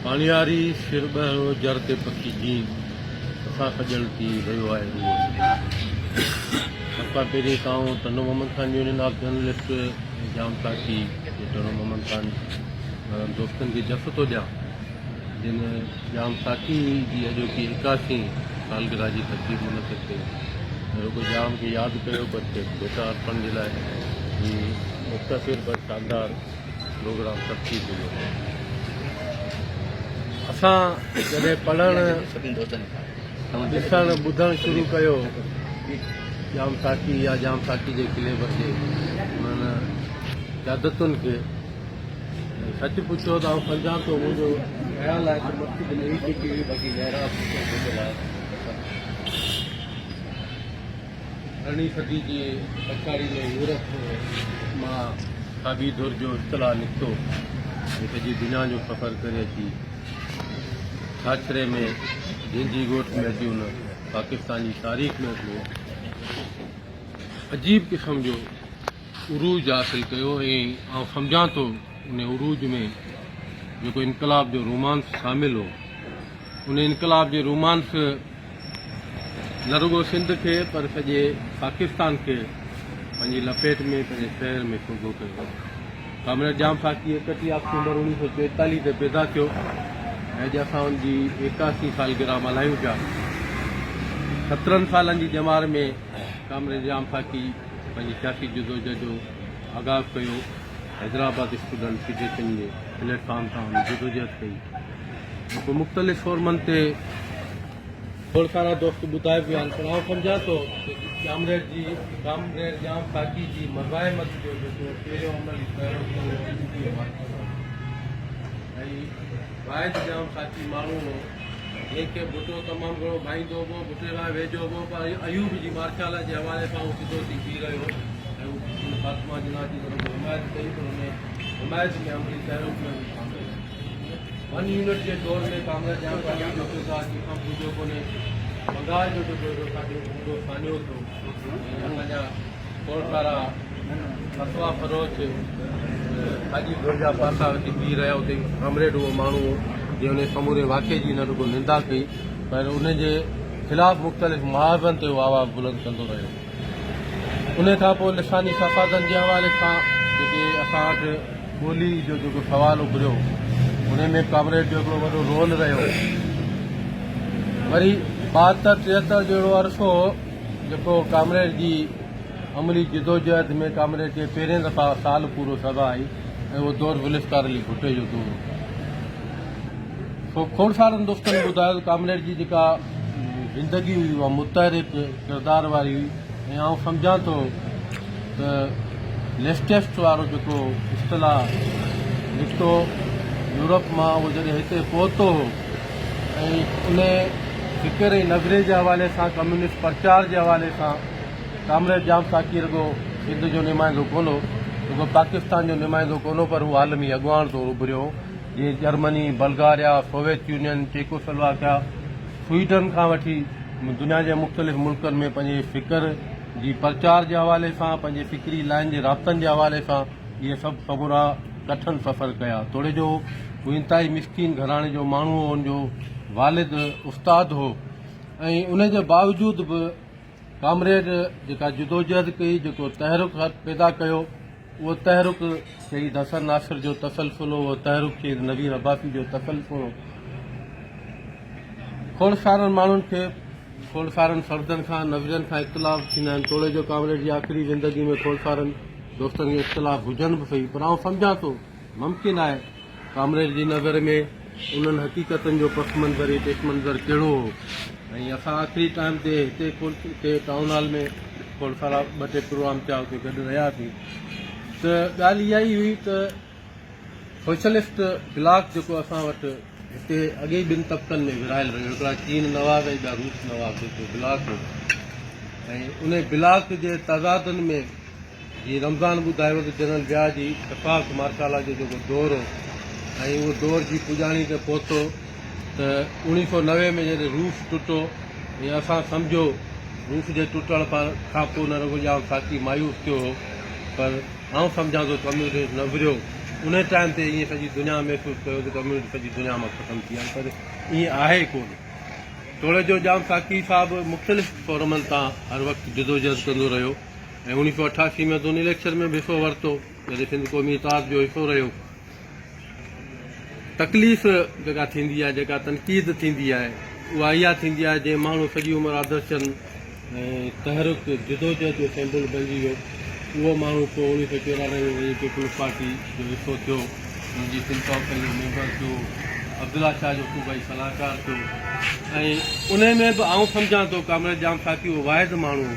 पाणियारी सिर ॿहिरो जर ते पकी जीन असां खजल थी रहियो आहे रूह असां पहिरीं खां टनो Mohammad Khan union of journalist जाम साथी टनो मोहम्मद ख़ान दोस्तनि खे जफ़ थो ॾियां जिन जाम साथी जी अॼोकी 81 सालगिरह जी तक़रीब मुनक़िद कई रुगो जाम खे यादि कयो पर बेटा अर्पण जे लाइ ही मुख़्तसिर पर शानदार प्रोग्राम तरतीब मिलियो असां जॾहिं पढ़णु ॾिसणु ॿुधणु शुरू कयो जाम साथी या जाम साथी जे क़िले जे उन्हनि क़यादतुनि खे सच पुछो त आउं सम्झां थो मुंहिंजो ख़्यालु आहे त मस्जिद नई फिटी हुई बाक़ी महिराब अरिड़हीं सदी जी पछाड़ी में यूरोप मां साबी दौर जो इतलाह निकितो सॼी दुनिया जो सफ़र करे अची छाछरे में जंहिंजी ॻोठ में अची हुन पाकिस्तान जी तारीख़ में हिकिड़ो अजीब क़िस्म जो उरूज हासिल कयो ऐं आउं सम्झां थो उन उरूज में जेको इनकलाब जो रोमांस शामिल हो उन इनकलाब जे रोमांस न रुगो सिंध खे पर सॼे पाकिस्तान खे पंहिंजी लपेट में पंहिंजे शहर में सूबो कयो कामरेड जाम साथी 31 अक्टूबर 1944 ते पैदा थियो ऐं अॼु असां हुनजी 81 सालगिरह मल्हायूं पिया 17 सालनि जी ॼमार में कामरेड जाम साथी पंहिंजी सियासी जदोजहद जो आगाज़ कयो हैदराबाद स्टूडेंट फेडरेशन जे प्लेटफॉर्म तां हुन जदोजहद कई पोइ मुख़्तलिफ़ फॉर्मनि ते थोरा सारा दोस्त ॿुधाए पिया आहिनि पर आउं सम्झां थो कामरेड जाम साथी जी मज़ाहिमत जो जेको पहिरियों अमल ऐं वाहिद जाम साथी माण्हू हो जंहिंखे भुटो तमामु घणो भाईंदो हो भुटे लाइ वेझो हो पर अयूब जी मार्शाल जे हवाले सां उहो सिधो थी बीह रहियो ऐं उन फातिमा जिना जी तरफ़ हिमायत कई पर उन हिमायत में अमली तहरीक में बि शामिल वन यूनिट जे दौर में कामरेड जाम साथी जो किरदार कंहिंखां पुॼो कोन्हे बंगाल जो जेको असांजो हूंदो सानियो थियो ऐं असांजा खोड़ सारा फतवा फरोश साॼी दौर जा पासा वठी बीह रहिया उते कामरेड उहो माण्हू जंहिं उन समूरे वाक़े जी न रुगो निंदा कई पर उनजे ख़िलाफ़ मुख़्तलिफ़ महाज़नि ते उहो आवाज़ बुलंद कंदो रहियो उन खां पोइ लिसानी फ़सादनि जे हवाले सां जेके असां वटि ॿोली जो जेको सुवालु उभरियो उन में कामरेड जो हिकिड़ो वॾो रोल रहियो वरी 72-73 जहिड़ो अरसो जेको कामरेड जी अमली जदोजहद में कामरेड खे पहिरें दफ़ा साल पूरो सभा आई ऐं उहो दौर गुलिस्तार अली भुट्टे जो दौर पोइ खोड़ सारनि दोस्तनि ॿुधायो कामरेड जी जेका ज़िंदगी हुई उहा मुतहरिक किरदार वारी हुई ऐं आउं सम्झां थो त लेटेस्ट वारो जेको इस्तलाह निकितो यूरोप मां उहो जॾहिं हिते पहुतो हो ऐं उन फ़िक्र ऐं नज़रे जे हवाले सां कम्यूनिस्ट प्रचार जे हवाले सां कामरेड जाम साथी रुगो सिंध जो नुमाइंदो कोन हो रुगो पाकिस्तान जो नुमाइंदो कोन हो पर उहो आलमी अॻुवाण तौरु उभरियो जीअं Germany Bulgaria Soviet union Czechoslovakia Sweden खां वठी दुनिया जे मुख़्तलिफ़ मुल्कनि में पंहिंजे फ़िक्र जी प्रचार जे हवाले सां पंहिंजे फ़िक्री लाइन जे राब्तनि जे हवाले सां इहे सभु समूरा कठिन सफ़र कया तोड़े जो हू इंतिहाई मिसकीन घराणे जो माण्हू हो हुनजो वालिद उस्ताद हो ऐं उन जे बावजूद बि कामरेड जेका जदोजहद कई जेको तहरुक पैदा कयो उहो तहरुक शहीद हसन नासिर जो तसलसुल हो उहो तहरुक शहीद नवीर अब्बासी जो तसलसुल हो खोड़ सारनि माण्हुनि खे खोड़ सारनि फर्दनि खां नज़रनि खां इख़्तिलाफ़ थींदा आहिनि तोड़े जो कामरेड जी आख़िरी ज़िंदगी में खोड़ सारनि दोस्तनि खे इख़्तिलाफ़ हुजनि बि सही पर आउं सम्झां थो मुमकिन आहे कामरेड जी नज़र में उन्हनि हक़ीक़तनि जो पस मंज़र ऐं पेश मंज़र कहिड़ो हो ऐं असां आख़िरी टाइम ते हिते टाउन हॉल में खोड़ सारा 2-3 प्रोग्राम थिया हुते गॾु रहियासीं त ॻाल्हि इहा ई हुई त सोशलिस्ट ब्लॉक जेको असां वटि हिते अॻे 2 तबक़नि में विरहायल रहियो हिकिड़ा चीन नवाब ऐं ॿिया रूस नवाब जेको ब्लॉक हो ऐं उन ब्लॉक जे तज़ादनि में जीअं रमज़ान ॿुधायो त जनरल व्याह जी शफ़ाक़ मार्शाला जो जेको दौर हो ऐं उहो दौर जी पुॼाणी ते पहुतो त 1990 में जॾहिं रूस टुटो ऐं असां सम्झो रूस जे टुटण खां पोइ न रुगो जाम साथी मायूस थियो हो पर आउं सम्झां थो कम्यूनिस्ट न विरियो उन टाइम ते ईअं सॼी दुनिया महसूसु कयो त कम्यूनिटी सॼी दुनिया मां ख़तमु थी आहे, पर ईअं आहे कोन। तोड़े जो जाम साकी साहिबु मुख़्तलिफ़ फॉर्मनि तां हर वक़्तु जदोजहद कंदो रहियो ऐं 1988 में त उन इलेक्शन में बि हिसो वरितो जॾहिं सिंध क़ौमी इतिहाद जो हिसो रहियो। तकलीफ़ जेका थींदी आहे, जेका तनक़ीद थींदी आहे, उहा इहा थींदी आहे जंहिं माण्हू सॼी उमिरि आदर्शनि ऐं तहरुक जदोजहद जो सिंबल बणिजी वियो, उहो माण्हू पोइ 1994 में पीपल्स पार्टी जो हिसो थियो, हुनजी सिंध काउंसिल जो मेंबर थियो, अब्दुल्ला शाह जो सूबाई सलाहकार थियो। ऐं उन में बि आउं सम्झां थो कामरेड जाम साकी उहो वाहिद माण्हू हो।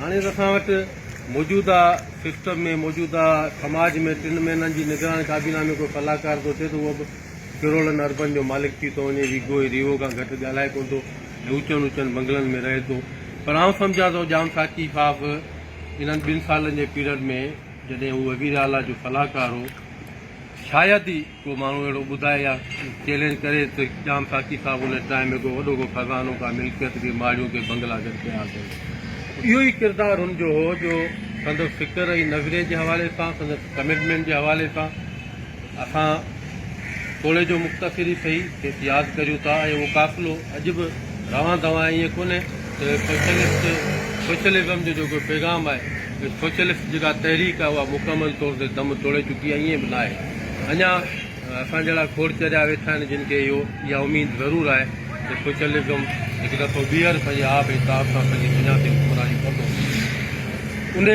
हाणे असां वटि मौजूदा सिस्टम में, मौजूदा समाज में 3 महीननि जी निगरानी काबीना में कोई सलाहकार थो थिए त उहो बि करोड़नि अरबनि जो मालिक थी थो वञे, वीगो ऐं रीवो खां घटि ॻाल्हाए कोन थो, ऊचनि ऊचनि बंगलनि में रहे थो। पर आउं सम्झां थो जाम साकी साहिबु इन्हनि 2 सालनि जे पीरियड में जॾहिं हू वज़ीर आला जो सलाहकार हो, शायदि ई को माण्हू अहिड़ो ॿुधाए या चैलेंज करे त जाम साकी साहिबु उन टाइम में को वॾो को खज़ानो का मिल्कियत के माड़ियूं के बंगला गॾु कया अथनि। इहो ई किरदारु हुनजो हो जो संदसि फ़िक्र ऐं नज़रिये जे हवाले सां, संदसि कमिटमेंट जे हवाले सां असां थोरे जो मुख़्तसिर ई सही खेसि यादि करियूं था। ऐं उहो क़ाफ़िलो अॼु बि रवां दवां ईअं कोन्हे त सोशलिज़म जो जेको पैगाम आहे, सोशलिस्ट जेका तहरीक आहे उहा मुकमल तौर ते दम तोड़े चुकी आहे, ईअं बि न आहे। अञा असां जहिड़ा खोड़ चरिया वेठा आहिनि जिन खे इहा उमेद ज़रूरु आहे त सोशलिज़म हिकु दफ़ो ॿीहर पंहिंजे आब हिसाब सां पंहिंजी दुनिया ते हुकमरानी कंदो। उन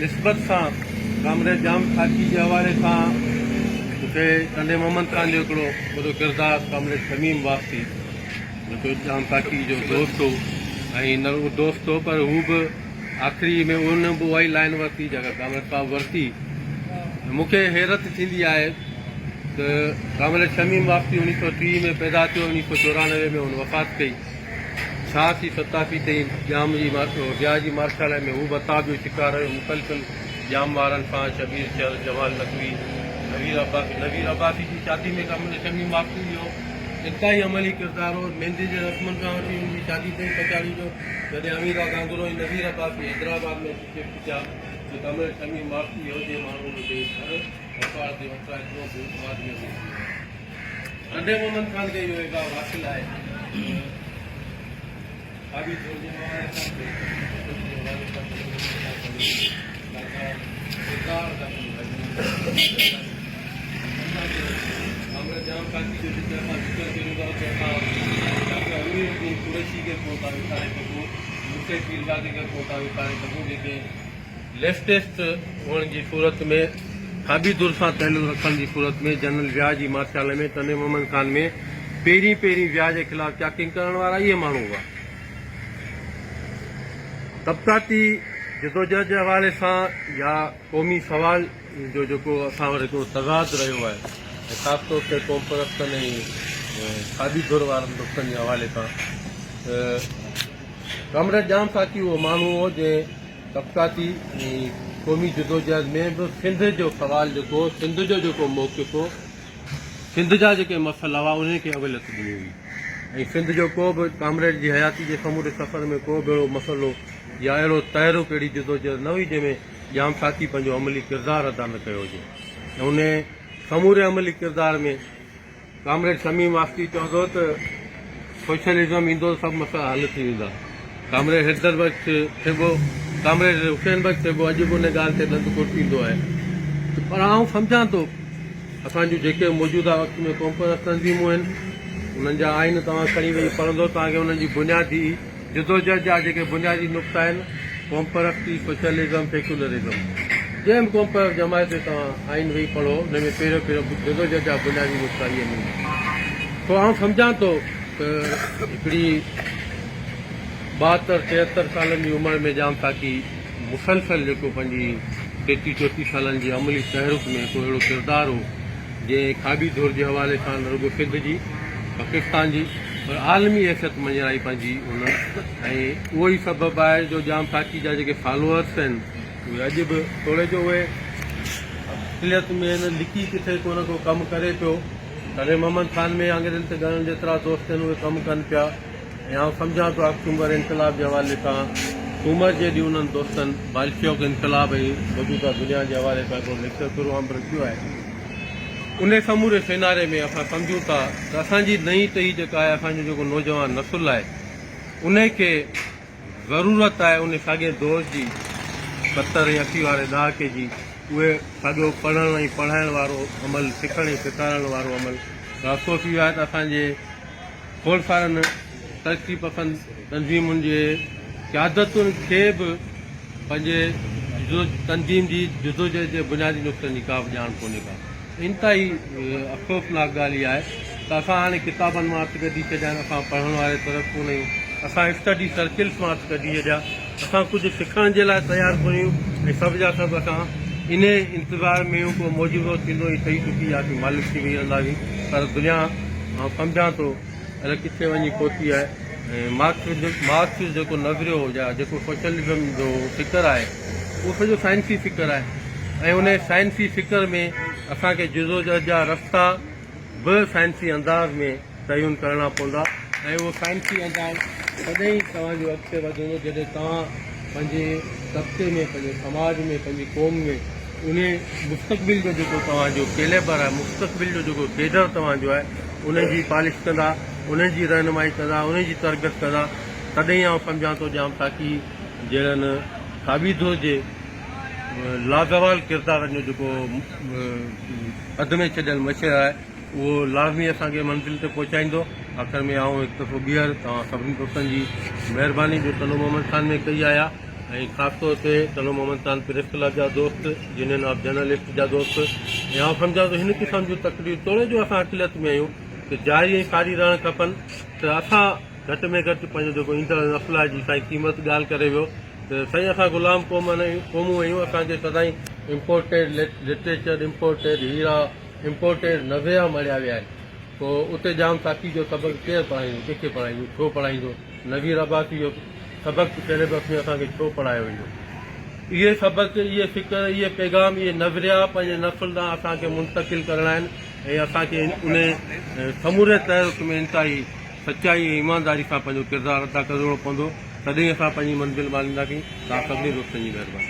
निस्बत सां कामरेड जाम साकी जे हवाले सां मूंखे कंडे मोहम्मद ख़ान जो हिकिड़ो वॾो किरदारु कामरेड शमीम वास्ती, जेको जाम साकी जो दोस्त हो ऐं न उहो दोस्त हो, पर हू बि आख़िरी में उन बि उहा ई लाइन वरिती जेका कामरेड साहिबु वरिती। मूंखे हैरत थींदी आहे त कामरेड शमीम वास्ती 1930 में पैदा थियो, 1994 में हुन वफ़ात कई। 86 87 ताईं जाम जी व्याह जी मार्शाला में हू बता जो शिकार रहियो, मुख़लिफ़ जाम वारनि सां, शबीर शहर, जमाल नकवी, नवीर अब्बासी जी शादी में कामरेड शमीम वास्ती जो इंतहाई अमली किरदारु हो। मेहंदी जे रस्मनि खां वठी हुनजी शादी ताईं पचाड़ी जो जॾहिं अमीरा गांगुरो ऐं नज़ीर अब्बासी हैदराबाद में शिफ्ट थिया त कामरेड शमीम वास्ती जे माण्हू हुनजे घर अख़बार ते वठा एतिरो बाद में कंडे मोहम्मद ख़ान खे इहो हिकु हासिलु आहे। जाम साकी जो जिते असां ज़िक्र कयूं था त असां डॉक्टर अमीरुद्दीन कुरैशी खे पोइ था विसारे सघूं, मूंखे पीरज़ादी खे पोइ था विसारे सघूं, जेके लेफ्टेस्ट हुअण जी सूरत में खाबीदुर सां तहलुल रखण जी सूरत में जनरल व्याह जी मार्शाल में कंडे मोहम्मद ख़ान में पहिरीं व्याह जे ख़िलाफ़ चैकिंग करण वारा इहे माण्हू हुआ। तबक़ाती जदोजहद जे हवाले सां या क़ौमी सवाल जो जेको असां वटि हिकिड़ो तज़ाद रहियो आहे, ख़ासि तौर ते क़ौम परस्तनि ऐं खाबीदुर वारनि दोस्तनि जे हवाले सां, कामरेड जाम साकी उहो माण्हू हो जंहिं तबक़ाती क़ौमी जदोजहद में बि सिंध जो सवाल जेको, सिंध जो जेको मौक़िफ़ हो, सिंध जा जेके मसइला हुआ उन खे अवलियत ॾिनी हुई। ऐं सिंध जो को बि कामरेड जी हयाती जे समूरे सफ़र में को बि अहिड़ो मसइलो या अहिड़ो तहरुक, अहिड़ी जदोजहद न हुई जंहिंमें जाम साकी पंहिंजो अमली किरदारु अदा न कयो हुजे। ऐं उन समूरे अमली किरदार में कामरेड शमीम वास्ती चवंदो त सोशलिज़म ईंदो त सभु मसइला हल थी वेंदा। कामरेड हैदर बख्श थिबो, कामरेड हुसैन बख्श थिबो, अॼु बि उन ॻाल्हि ते दंद कोट थींदो आहे। पर आउं सम्झां थो असांजूं जेके मौजूदा वक़्त में क़ौम परस्त तंज़ीमूं आहिनि, उन्हनि जा आइन तव्हां खणी वेही पढ़ंदो, तव्हांखे उन्हनि जी बुनियादी जदोजहद जा जेके बुनियादी नुक़्ता आहिनि, क़ौम परस्ती, सोशलिज़म, सेक्युलरिज़म, जंहिं बि क़ौम परस्त जमायत ते तव्हां आइन वेही पढ़ो, हुन में पहिरियों जदोजहद जा बुनियादी नुक़्ता इहे मिलंदा। पोइ आउं सम्झां थो त हिकिड़ी 72-73 सालनि जी उमिरि में जाम साकी मुसलसल जेको पंहिंजी 33-34 सालनि जी अमली तहरुक में को अहिड़ो किरदारु हो जंहिं खाबीदुर जे हवाले सां न रुगो सिंध जी, पाकिस्तान जी, पर आलमी हैसियत मंझराई पंहिंजी हुन। ऐं उहो ई सबबु आहे जो जाम साकी जा जेके फॉलोअर्स आहिनि उहे अॼु बि थोरे जो उहे असलियत में लिकी किथे को न को कमु करे पियो। कंडे मोहम्मद ख़ान में अंग्रेज़नि ते घणनि जेतिरा दोस्त आहिनि उहे कमु कनि पिया। ऐं आउं सम्झां थो अक्टूबर इनकलाब जे हवाले सां सूमर जे ॾींहुं उन्हनि दोस्तनि बाल्शियोक इनकलाब ऐं मौजूदा दुनिया जे हवाले सां हिकिड़ो लेक्चर प्रोग्राम रखियो आहे। उन समूरे सिनारे में असां सम्झूं था त असांजी नई टही जेका आहे असांजो जेको नौजवान नसुल आहे उन खे ज़रूरत आहे उन साॻे दौर जी 70 या 80 वारे ॾहाके जी उहे साॻियो पढ़ण ऐं पढ़ाइण वारो अमल सिखण ऐं सेखारण वारो अमल रास्तो थी वियो आहे त असांजे खोड़ सारनि तरक़ी पसंद तंज़ीमुनि जे क़यादतुनि खे बि पंहिंजे तंज़ीम जी जुदोजहद जे बुनियादी नुक़्तनि जी का बि ॼाण कोन्हे का इंतिहाई अफ़सोसनाक ॻाल्हि इहा आहे त असां हाणे किताबनि मां हथु कढी छॾिया आहिनि असां पढ़ण वारे तरफ़ कोन आहियूं असां स्टडी सर्किल्स मां हथु कढी छॾिया असां कुझु सिखण जे लाइ तयारु कोन आहियूं ऐं सभु जा सभु असां इन इंतज़ार में को मौजूदो थींदो ई ठही चुकी आहे कि मालिक थी वेही रहंदासीं पर दुनिया मां सम्झां थो अलाए किथे वञी पहुती आहे ऐं मार्क्स जेको नज़रियो या जेको सोशलिज़म जो फ़िक्र आहे उहो सॼो साइंसी फ़िक्र आहे ऐं उन साइंसी फ़िक्र में असांखे जुदोजहद जा रस्ता बि साइंसी अंदाज़ में तयुन करणा पवंदा ऐं उहो साइंसी अंदाज़ तॾहिं तव्हांजो अॻिते वधंदो जॾहिं तव्हां पंहिंजे तबिके में पंहिंजे समाज में पंहिंजी क़ौम में उन मुस्तक़बिल जो जेको तव्हांजो कैलेबर आहे मुस्तक़बिल जो जेको केडर तव्हांजो आहे उनजी पॉलिश कंदा उनजी रहनुमाई कंदा उनजी तरबियत कंदा तॾहिं आउं सम्झां थो ॼाम ताकी जहिड़नि साबिदो जे लाज़वाल किरदारनि जो जेको अध में छॾियल मशर आहे उहो लाज़मी असांखे मंज़िल ते पहुचाईंदो आख़िर में आउं हिकु दफ़ो ॿीहर तव्हां सभिनी दोस्तनि जी महिरबानी जो तनो मोहम्मद ख़ान में कई आया ऐं ख़ासि तौर ते तनो मोहम्मद ख़ान प्रेस क्लब जा दोस्त यूनियन ऑफ जर्नलिस्ट जा दोस्त ऐं आउं सम्झां थो हिन क़िस्म जूं तकलीफ़ तोड़े जो असां अक़लियत में आहियूं कि जारी ऐं सारी रहणु खपनि त असां घटि में घटि पंहिंजो जेको ईंदड़ नस्ल आहे जी साईं क़ीमत ॻाल्हि करे वियो त साईं असां ग़ुलाम क़ौमूं आहियूं असांखे सदाईं इम्पोर्टेड लिटरेचर इम्पोर्टेड हीरा इम्पोर्टेड नज़रिया मड़िया विया आहिनि पोइ उते जाम साथी जो सबक़ु केरु पढ़ाईंदो कंहिंखे पढ़ाईंदो छो पढ़ाईंदो नवीर अब्बासी जो सबक़ु सिलेबस में असांखे छो पढ़ायो वेंदो इहे सबक़ु इहे फ़िक्र इहे पैगाम इहे नज़रिया पंहिंजे नस्ल ॾांहुं असांखे मुंतक़िल करणा आहिनि ऐं असांखे उन समूरे तहरीक में इंतिहाई सचाई ऐं ईमानदारी सां पंहिंजो किरदारु अदा करणो पवंदो तॾहिं असां पंहिंजी मंज़िल मालींदासीं तव्हां सभिनी दोस्तनि जी महिरबानी